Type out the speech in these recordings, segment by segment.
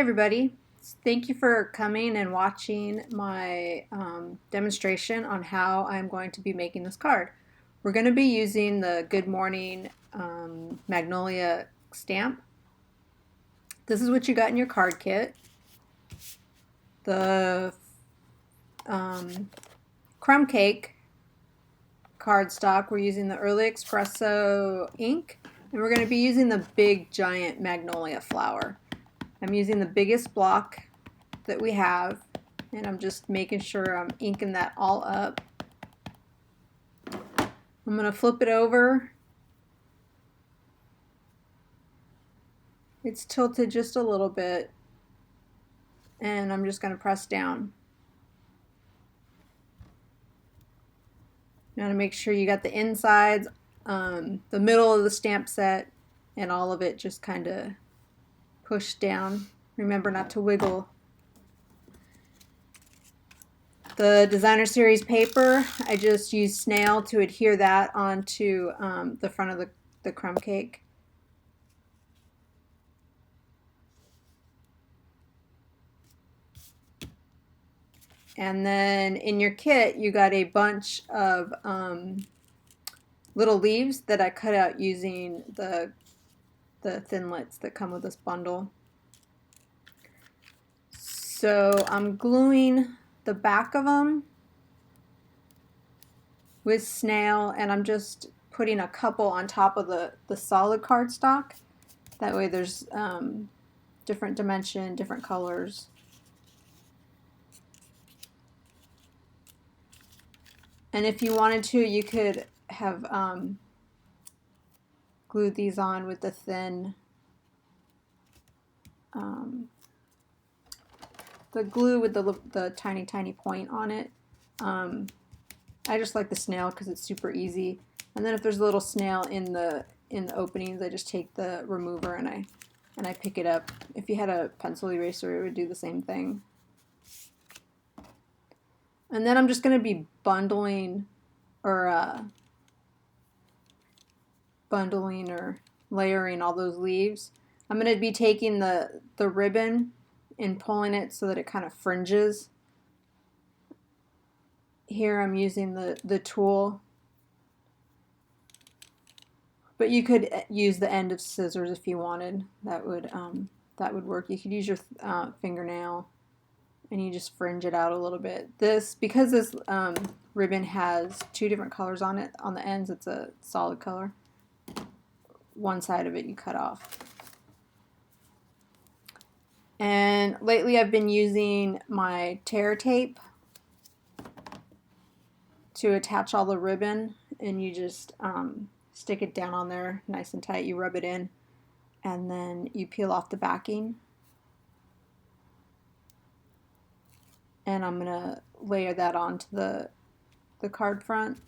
everybody. Thank you for coming and watching my demonstration on how I'm going to be making this card. We're going to be using the Good Morning Magnolia stamp. This is what you got in your card kit. The crumb cake cardstock, we're using the Early Espresso ink, and we're going to be using the big giant magnolia flower. I'm using the biggest block that we have, and I'm just making sure I'm inking that all up. I'm going to flip it over. It's tilted just a little bit, and I'm just going to press down. You want to make sure you got the insides, the middle of the stamp set, and all of it just kind of pushed down. Remember not to wiggle. The designer series paper, I just used snail to adhere that onto the front of the crumb cake. And then in your kit, you got a bunch of little leaves that I cut out using the thinlits that come with this bundle. So I'm gluing the back of them with snail, and I'm just putting a couple on top of the solid cardstock. That way there's different dimension, different colors. And if you wanted to, you could have glued these on with the thin the glue with the tiny point on it. I just like the snail because it's super easy. And then if there's a little snail in the openings, I just take the remover and I pick it up. If you had a pencil eraser, it would do the same thing. And then I'm just going to be bundling or layering all those leaves. I'm going to be taking the ribbon and pulling it so that it kind of fringes. Here I'm using the tool, but you could use the end of scissors if you wanted. That would work. You could use your fingernail, and you just fringe it out a little bit. Because this ribbon has two different colors on it. On the ends, it's a solid color. One side of it you cut off. And lately I've been using my tear tape to attach all the ribbon, and you just stick it down on there nice and tight. You rub it in, and then you peel off the backing. And I'm gonna layer that onto the card front.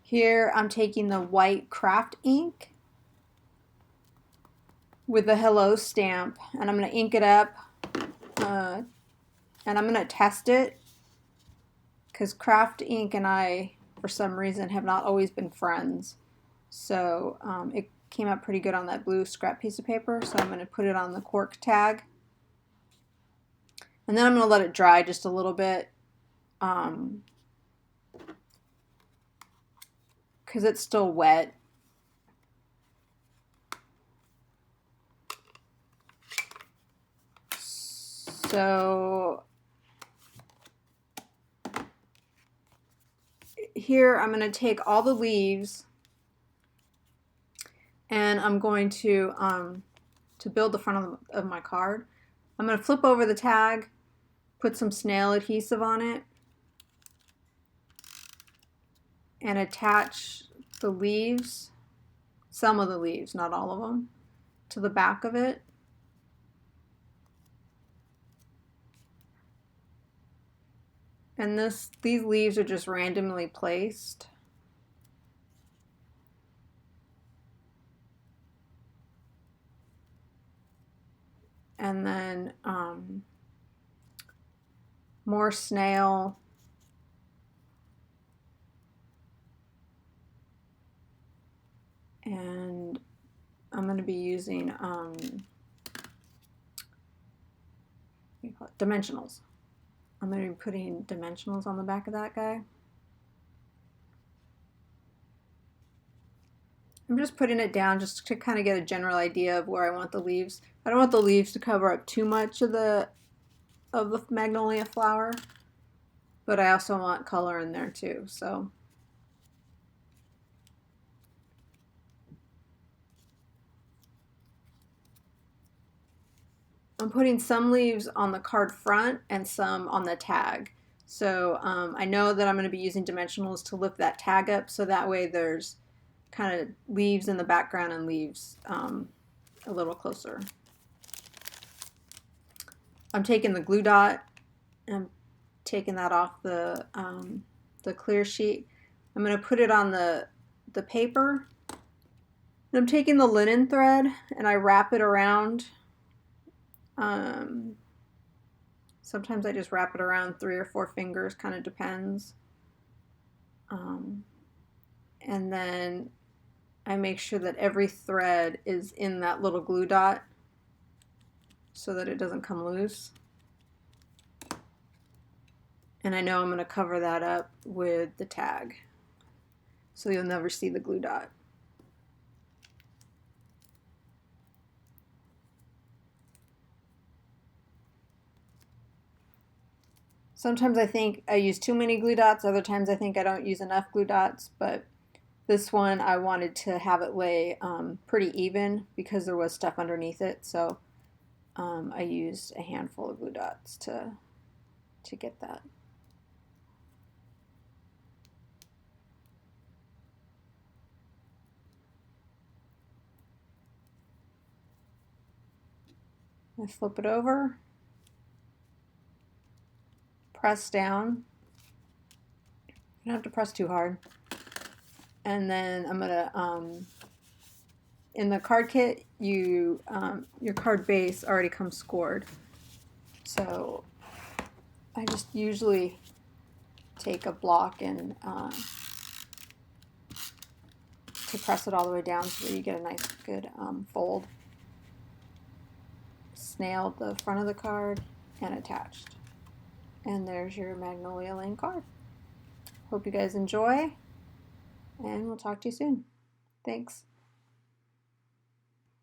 Here I'm taking the white craft ink with the hello stamp, and I'm going to ink it up, and I'm going to test it because craft ink and I, for some reason, have not always been friends. So it came out pretty good on that blue scrap piece of paper, so I'm going to put it on the cork tag, and then I'm going to let it dry just a little bit because it's still wet. So here I'm going to take all the leaves, and I'm going to build the front of my card. I'm going to flip over the tag, put some snail adhesive on it, and attach the leaves, some of the leaves, not all of them, to the back of it. And these leaves are just randomly placed. And then more snail. going to be using dimensionals. I'm going to be putting dimensionals on the back of that guy. I'm just putting it down just to kind of get a general idea of where I want the leaves. I don't want the leaves to cover up too much of the magnolia flower, but I also want color in there too. So I'm putting some leaves on the card front and some on the tag. So I know that I'm going to be using dimensionals to lift that tag up, so that way there's kind of leaves in the background and leaves a little closer. I'm taking the glue dot and taking that off the clear sheet. I'm going to put it on the paper. And I'm taking the linen thread and I wrap it around. Sometimes I just wrap it around 3 or 4 fingers, kind of depends. And then I make sure that every thread is in that little glue dot so that it doesn't come loose. And I know I'm going to cover that up with the tag, so you'll never see the glue dot. Sometimes I think I use too many glue dots, other times I think I don't use enough glue dots, but this one I wanted to have it lay pretty even because there was stuff underneath it, so I used a handful of glue dots to get that. I flip it over, press down. You don't have to press too hard. And then I'm gonna, in the card kit, your card base already comes scored. So I just usually take a block and to press it all the way down so that you get a nice good fold. Snailed the front of the card and attached. And there's your Magnolia Lane card. Hope you guys enjoy, and we'll talk to you soon. Thanks.